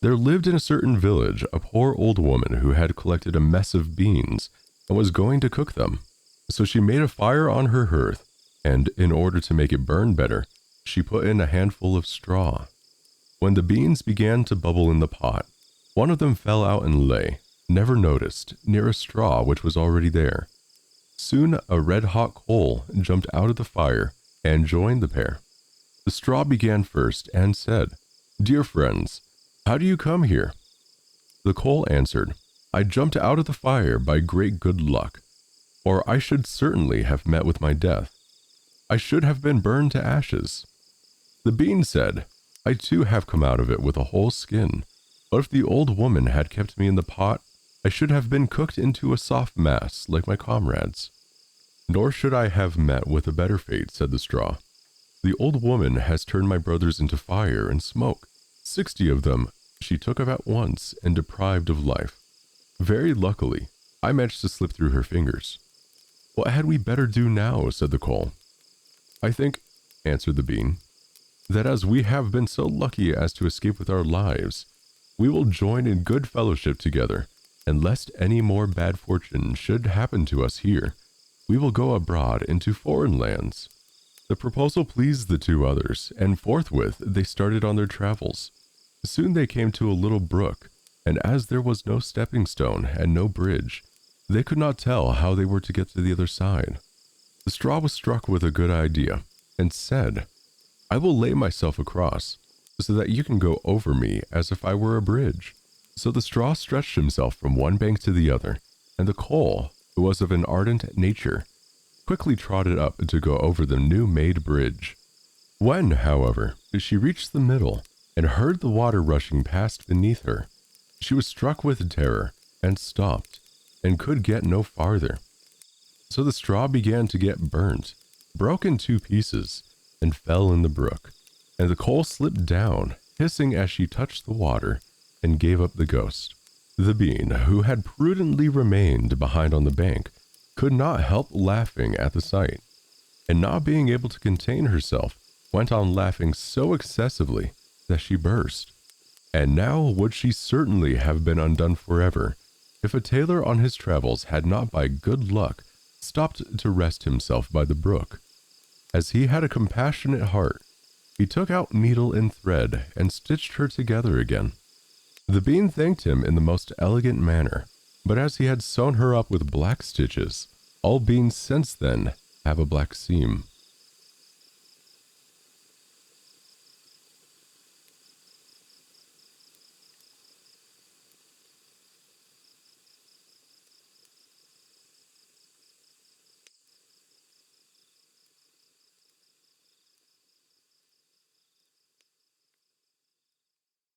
There lived in a certain village a poor old woman who had collected a mess of beans and was going to cook them. So she made a fire on her hearth, and in order to make it burn better, she put in a handful of straw. When the beans began to bubble in the pot, one of them fell out and lay, never noticed, near a straw which was already there. Soon a red-hot coal jumped out of the fire and joined the pair. The straw began first and said, "Dear friends, how do you come here?" The coal answered, "I jumped out of the fire by great good luck, or I should certainly have met with my death. I should have been burned to ashes." The bean said, "I too have come out of it with a whole skin, but if the old woman had kept me in the pot, I should have been cooked into a soft mass like my comrades." "Nor should I have met with a better fate," said the straw. "The old woman has turned my brothers into fire and smoke. 60 of them she took up at once and deprived of life. Very luckily, I managed to slip through her fingers." "What had we better do now?" said the coal. "I think," answered the bean, "that as we have been so lucky as to escape with our lives, we will join in good fellowship together, and lest any more bad fortune should happen to us here, we will go abroad into foreign lands." The proposal pleased the 2 others, and forthwith they started on their travels. Soon they came to a little brook, and as there was no stepping stone and no bridge, they could not tell how they were to get to the other side. The straw was struck with a good idea, and said, "I will lay myself across, so that you can go over me as if I were a bridge." So the straw stretched himself from one bank to the other, and the coal, who was of an ardent nature, quickly trotted up to go over the new-made bridge. When, however, she reached the middle, and heard the water rushing past beneath her, she was struck with terror, and stopped, and could get no farther. So the straw began to get burnt, broke in 2 pieces, and fell in the brook, and the coal slipped down, hissing as she touched the water, and gave up the ghost. The bean, who had prudently remained behind on the bank, could not help laughing at the sight, and not being able to contain herself, went on laughing so excessively that she burst. And now would she certainly have been undone forever, if a tailor on his travels had not by good luck stopped to rest himself by the brook. As he had a compassionate heart, he took out needle and thread and stitched her together again. The bean thanked him in the most elegant manner, but as he had sewn her up with black stitches, all beans since then have a black seam.